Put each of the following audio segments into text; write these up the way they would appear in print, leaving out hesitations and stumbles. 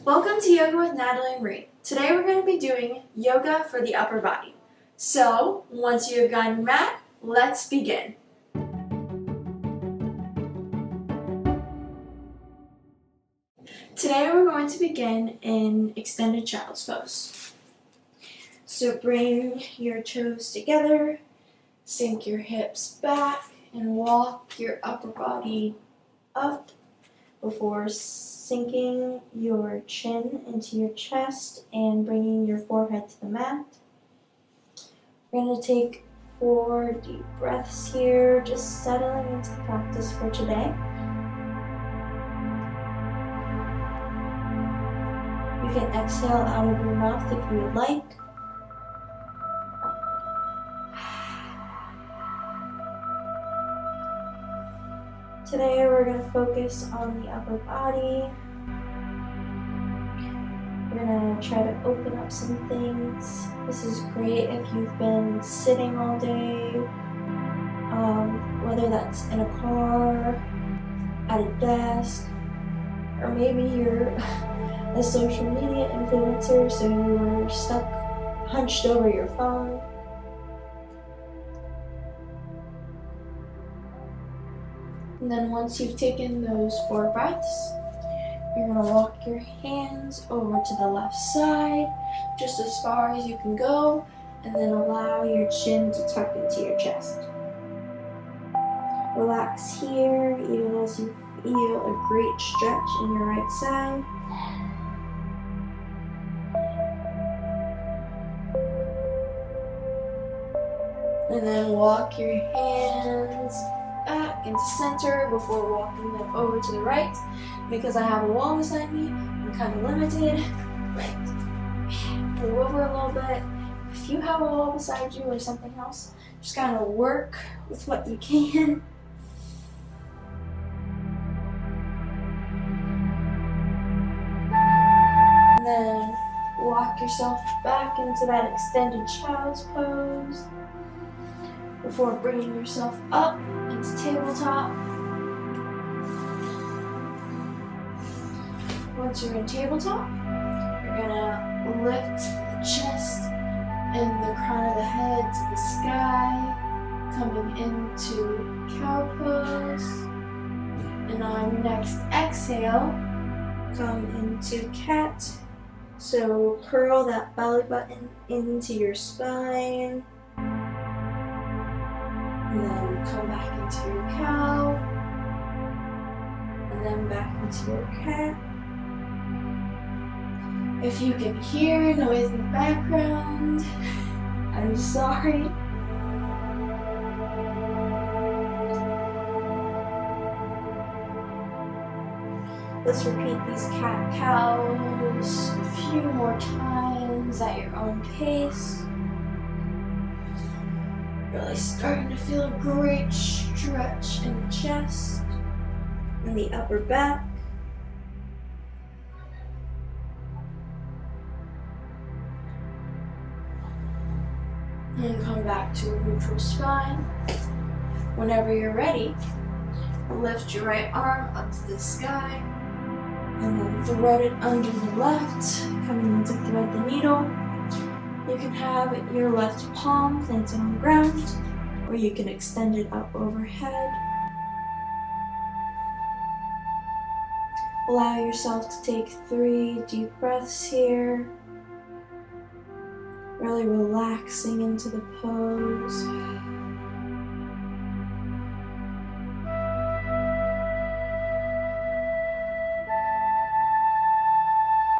Welcome to Yoga with Natalie Marie. Today we're going to be doing yoga for the upper body. So, once you have gotten your mat, let's begin. Today we're going to begin in extended child's pose. So bring your toes together, sink your hips back, and walk your upper body up before sinking your chin into your chest and bringing your forehead to the mat. We're going to take 4 deep breaths here, just settling into the practice for today. You can exhale out of your mouth if you would like. Today we're going to focus on the upper body. We're going to try to open up some things. This is great if you've been sitting all day, whether that's in a car, at a desk, or maybe you're a social media influencer, so you were stuck hunched over your phone. And then once you've taken those 4 breaths, you're going to walk your hands over to the left side, just as far as you can go, and then allow your chin to tuck into your chest. Relax here, even as you feel a great stretch in your right side. And then walk your hands back into center before walking them over to the right. Because I have a wall beside me, I'm kind of limited. Move over a little bit. If you have a wall beside you or something else, just kind of work with what you can. And then walk yourself back into that extended child's pose before bringing yourself up into tabletop. Once you're in tabletop, you're gonna lift the chest and the crown of the head to the sky, coming into cow pose. And on your next exhale, come into cat. So curl that belly button into your spine. And then come back into your cow. And then back into your cat. If you can hear noise in the background, I'm sorry. Let's repeat these cat-cows a few more times at your own pace. Really starting to feel a great stretch in the chest and the upper back. And come back to a neutral spine. Whenever you're ready, lift your right arm up to the sky and then thread it under the left, coming in to thread the needle. You can have your left palm planted on the ground, or you can extend it up overhead. Allow yourself to take 3 deep breaths here. Really relaxing into the pose.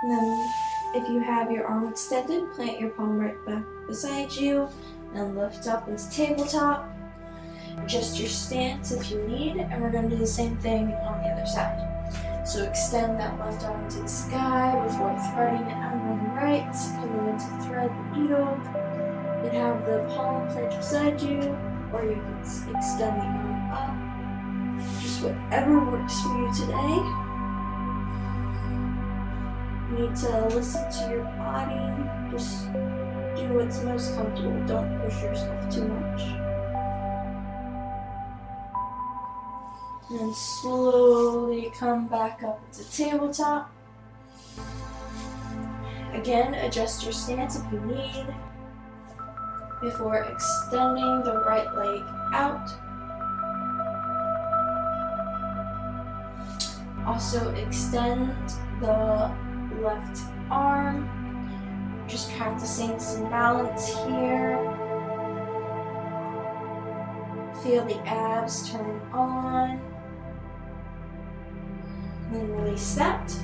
And then, if you have your arm extended, plant your palm right back beside you and lift up into tabletop. Adjust your stance if you need, and we're going to do the same thing on the other side. So extend that left arm to the sky before threading it under the right, coming in to thread the needle. You can have the palm planted beside you, or you can extend the arm up. Just whatever works for you today. You need to listen to your body. Just do what's most comfortable. Don't push yourself too much. And then slowly come back up to tabletop. Again, adjust your stance if you need before extending the right leg out. Also extend the left arm. Just practicing some balance here. Feel the abs turn on. Then release that.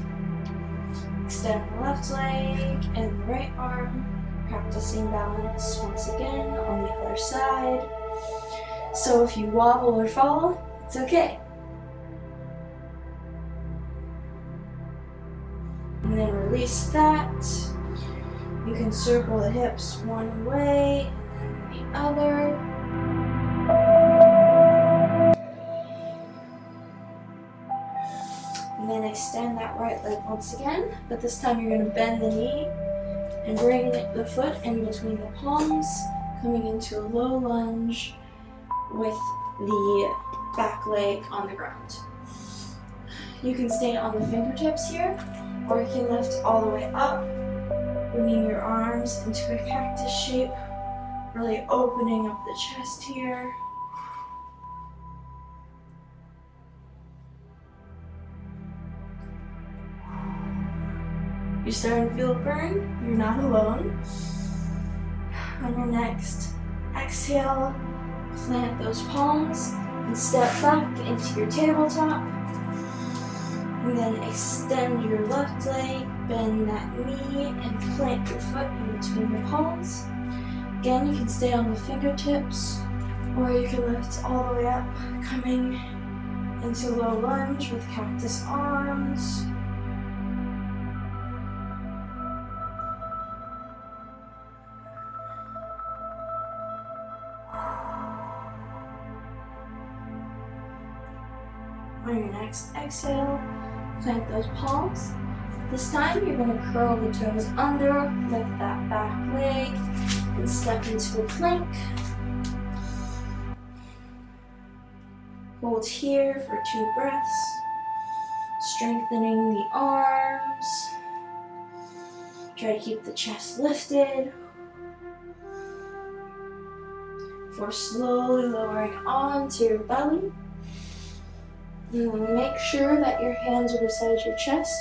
Extend the left leg and the right arm. Practicing balance once again on the other side. So if you wobble or fall, it's okay. And then release that. You can circle the hips one way and then the other. And then extend that right leg once again, but this time you're going to bend the knee and bring the foot in between the palms, coming into a low lunge with the back leg on the ground. You can stay on the fingertips here, or you can lift all the way up, bringing your arms into a cactus shape, really opening up the chest here. You're starting to feel a burn? You're not alone. On your next exhale, plant those palms and step back into your tabletop. And then extend your left leg, bend that knee, and plant your foot in between your palms. Again, you can stay on the fingertips, or you can lift all the way up, coming into low lunge with cactus arms. On your next exhale, plant those palms. This time you're going to curl the toes under, lift that back leg, and step into a plank. Hold here for 2 breaths, strengthening the arms. Try to keep the chest lifted. Before slowly lowering onto your belly. And make sure that your hands are beside your chest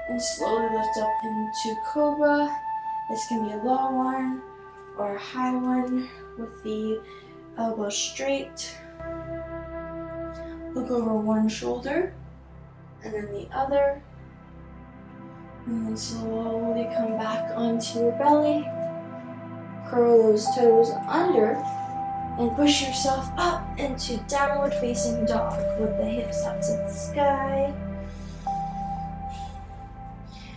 and slowly lift up into cobra. This can be a low one or a high one with the elbow straight. Look over one shoulder and then the other. And then slowly come back onto your belly. Curl those toes under. And push yourself up into downward facing dog with the hips up to the sky.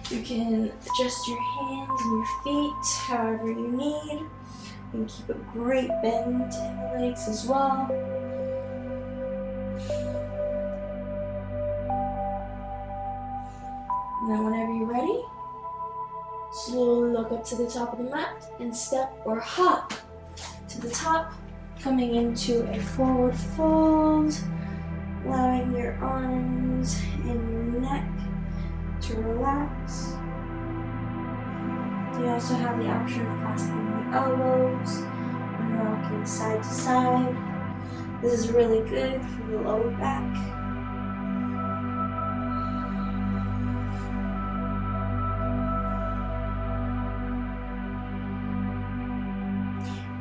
You can adjust your hands and your feet however you need. You can keep a great bend in the legs as well. And then whenever you're ready, slowly look up to the top of the mat and step or hop to the top. Coming into a forward fold, allowing your arms and your neck to relax. You also have the option of clasping the elbows and rocking side to side. This is really good for the lower back.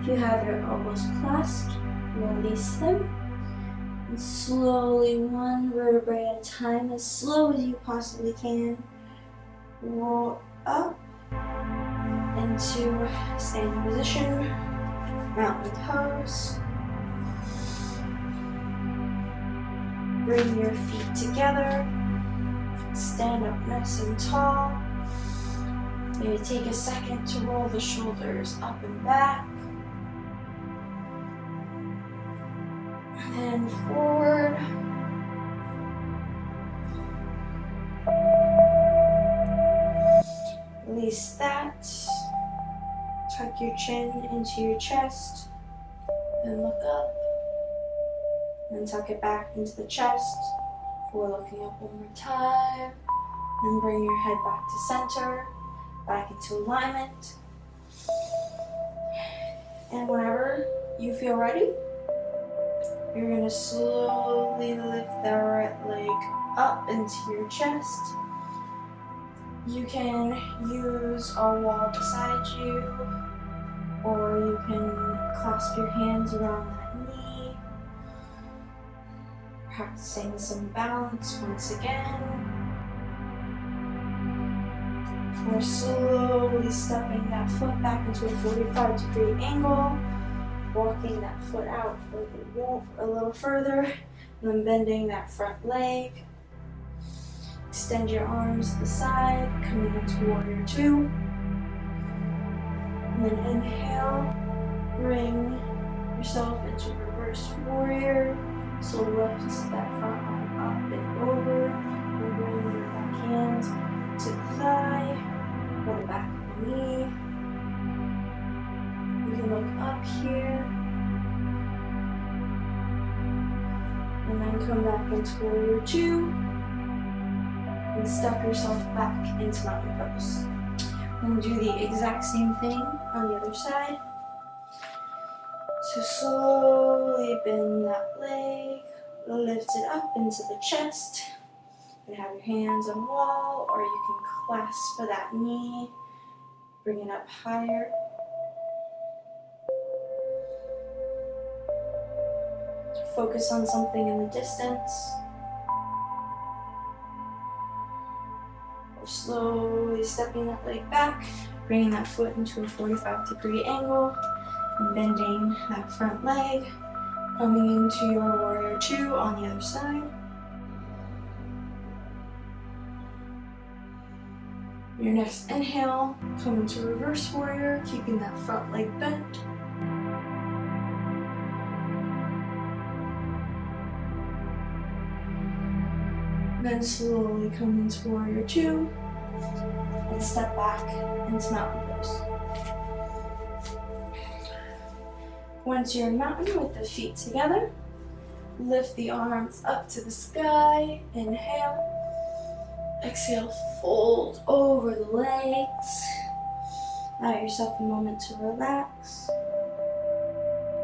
If you have your elbows clasped, release them. And slowly, one vertebrae at a time, as slow as you possibly can, roll up into standing position, mountain pose. Bring your feet together, stand up nice and tall. Maybe take a second to roll the shoulders up and back. And forward. Release that. Tuck your chin into your chest and look up. And tuck it back into the chest before looking up one more time. Then bring your head back to center. back into alignment. And whenever you feel ready, you're going to slowly lift that right leg up into your chest. You can use a wall beside you, or you can clasp your hands around that knee. Practicing some balance once again. We're slowly stepping that foot back into a 45-degree angle, walking that foot out a little further, and then bending that front leg. Extend your arms to the side, coming into warrior two. And then inhale, bring yourself into reverse warrior. So lift that front arm up and over, and bring your back hand to the thigh, or the back of the knee. You can look up here, and then come back into warrior two, and step yourself back into mountain pose. And do the exact same thing on the other side. So slowly bend that leg, lift it up into the chest. You can have your hands on the wall, or you can clasp that knee, bring it up higher. Focus on something in the distance. Or slowly stepping that leg back, bringing that foot into a 45-degree angle, and bending that front leg, coming into your warrior two on the other side. Your next inhale, come into reverse warrior, keeping that front leg bent. Then slowly come into warrior two, and step back into mountain pose. Once you're in mountain with the feet together, lift the arms up to the sky, inhale. Exhale, fold over the legs. Allow yourself a moment to relax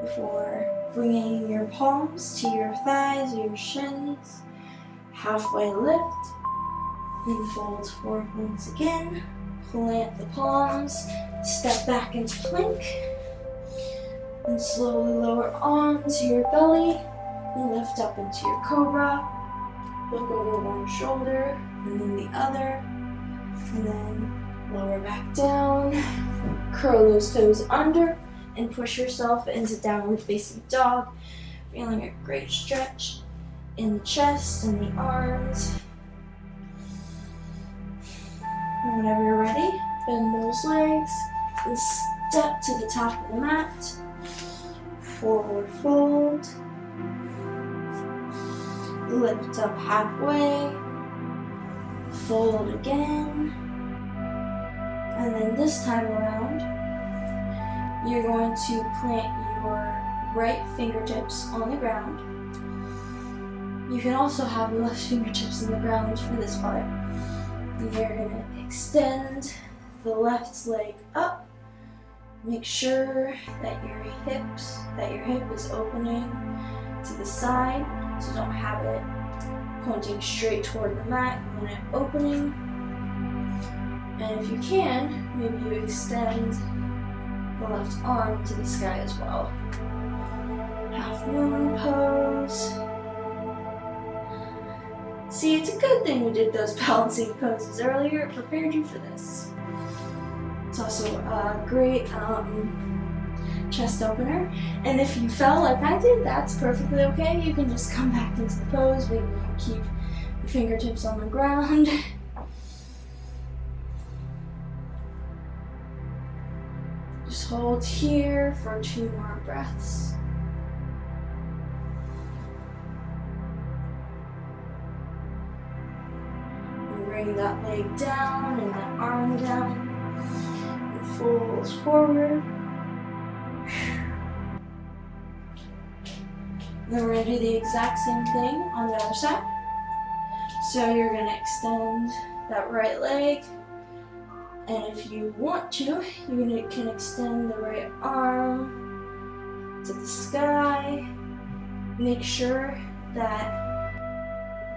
before bringing your palms to your thighs or your shins. Halfway lift, and fold forward once again. Plant the palms, step back into plank, and slowly lower onto your belly, and lift up into your cobra. Look over one shoulder, and then the other, and then lower back down. Curl those toes under, and push yourself into downward facing dog, feeling a great stretch in the chest and the arms. And whenever you're ready, bend those legs and step to the top of the mat. Forward fold. Lift up halfway. Fold again. And then this time around, you're going to plant your right fingertips on the ground. You can also have your left fingertips in the ground for this part. And you're going to extend the left leg up. Make sure that your hip is opening to the side, so don't have it pointing straight toward the mat. You want it opening. And if you can, maybe you extend the left arm to the sky as well. Half moon pose. See, it's a good thing we did those balancing poses earlier. It prepared you for this. It's also a great chest opener. And if you fell like I did, that's perfectly okay. You can just come back into the pose. Maybe you keep your fingertips on the ground. Just hold here for 2 more breaths. Bring that leg down and that arm down. And fold forward. Then we're going to do the exact same thing on the other side. So you're going to extend that right leg And if you want to, you can extend the right arm to the sky. Make sure that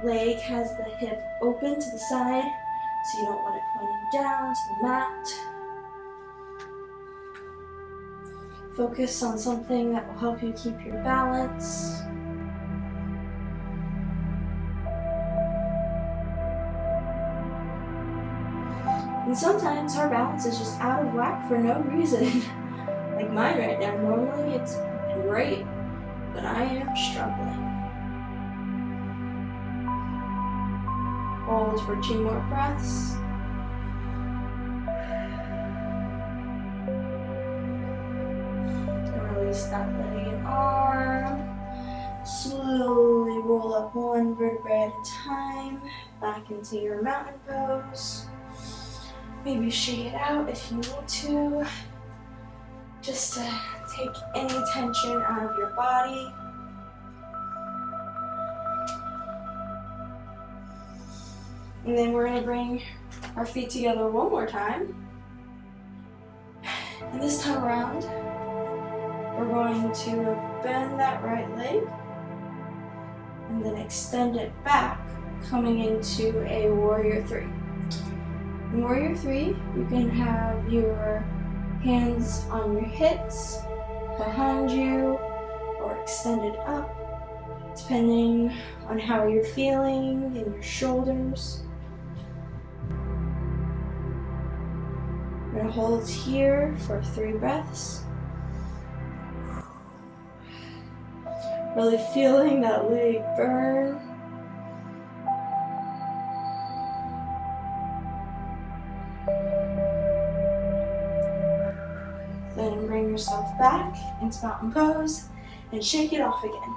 leg has the hip open to the side, so you don't want it pointing down to the mat. Focus on something that will help you keep your balance. And sometimes our balance is just out of whack for no reason. Like mine right now. Normally it's great, but I am struggling. Hold for 2 more breaths. And release that leg and arm. Slowly roll up 1 vertebrae at a time, back into your mountain pose. Maybe shake it out if you need to, just to take any tension out of your body. And then we're going to bring our feet together one more time. And this time around, we're going to bend that right leg and then extend it back, coming into a warrior 3. In warrior 3, you can have your hands on your hips, behind you, or extended up, depending on how you're feeling in your shoulders. We're going to hold here for 3 breaths. Really feeling that leg burn. Then bring yourself back into mountain pose and shake it off again.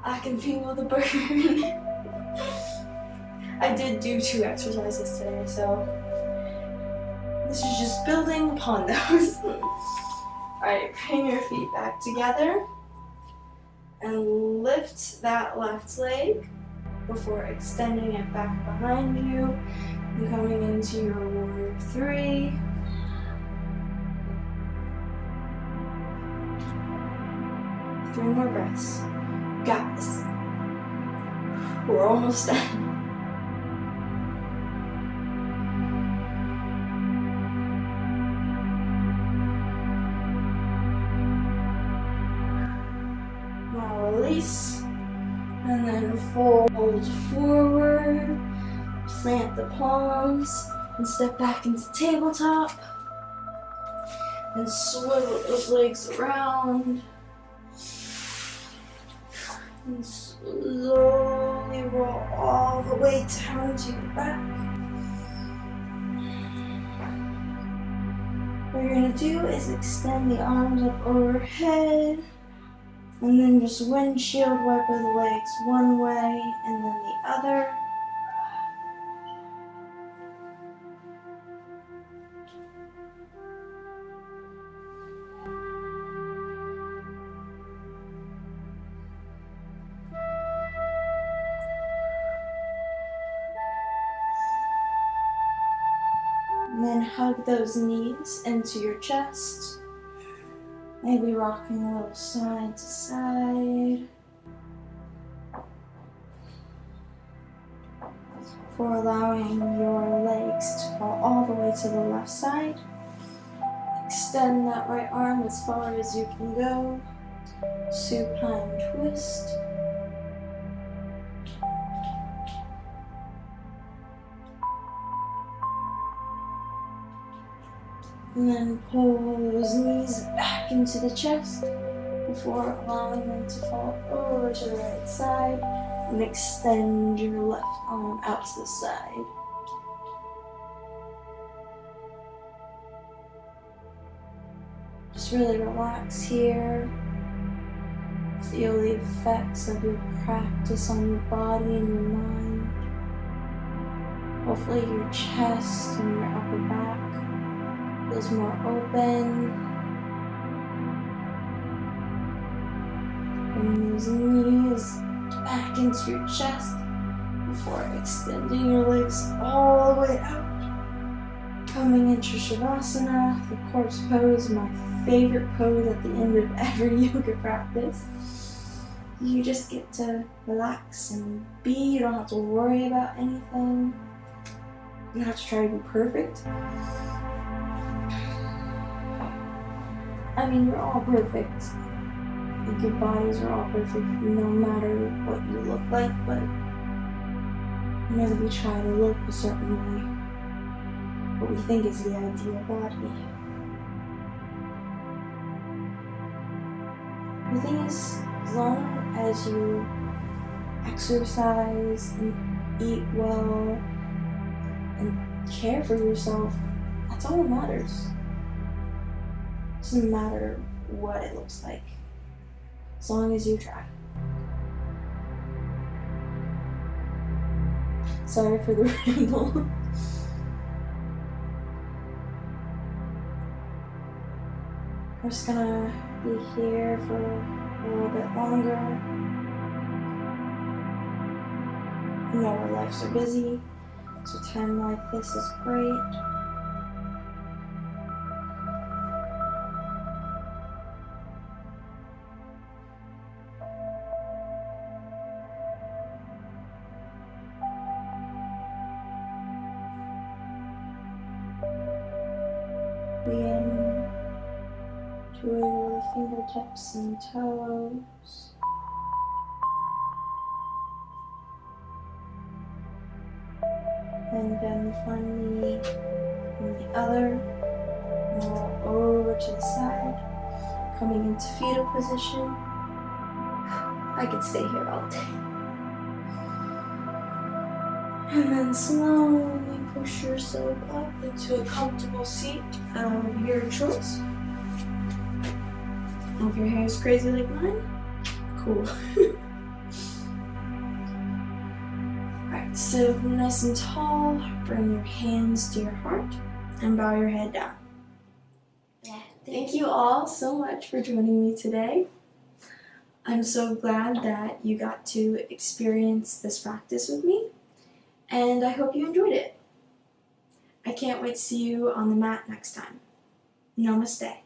I can feel the burn. I did do 2 exercises today, so this is just building upon those. Alright, bring your feet back together and lift that left leg before extending it back behind you and coming into your warrior 3. Three more breaths. Got this. We're almost done. Now release, and then fold forward, plant the palms, and step back into tabletop, and swivel those legs around. And slowly roll all the way down to your back. What you're going to do is extend the arms up overhead, and then just windshield wiper the legs one way and then the other. And then hug those knees into your chest. Maybe rocking a little side to side. For allowing your legs to fall all the way to the left side. Extend that right arm as far as you can go. Supine twist. And then pull those knees back into the chest before allowing them to fall over to the right side, and extend your left arm out to the side. Just really relax here. Feel the effects of your practice on your body and your mind. Hopefully your chest and your upper back feels more open. Bring those knees back into your chest before extending your legs all the way out. Coming into Shavasana, the corpse pose, my favorite pose at the end of every yoga practice. You just get to relax and be. You don't have to worry about anything. You don't have to try to be perfect. I mean, we're all perfect. Your bodies are all perfect no matter what you look like, but whenever we try to look a certain way, what we think is the ideal body. The thing is, as long as you exercise and eat well and care for yourself, that's all that matters. It doesn't matter what it looks like, as long as you try. Sorry for the ramble. We're just gonna be here for a little bit longer. I know our lives are busy, so time like this is great. Begin to wiggle the fingertips and toes. And bend one knee and the other. And roll over to the side. Coming into fetal position. I could stay here all day. And then slowly push yourself up into a comfortable seat of your choice. If your hair is crazy like mine, cool. Alright, so nice and tall, bring your hands to your heart and bow your head down. Thank you all so much for joining me today. I'm so glad that you got to experience this practice with me, and I hope you enjoyed it. I can't wait to see you on the mat next time. Namaste.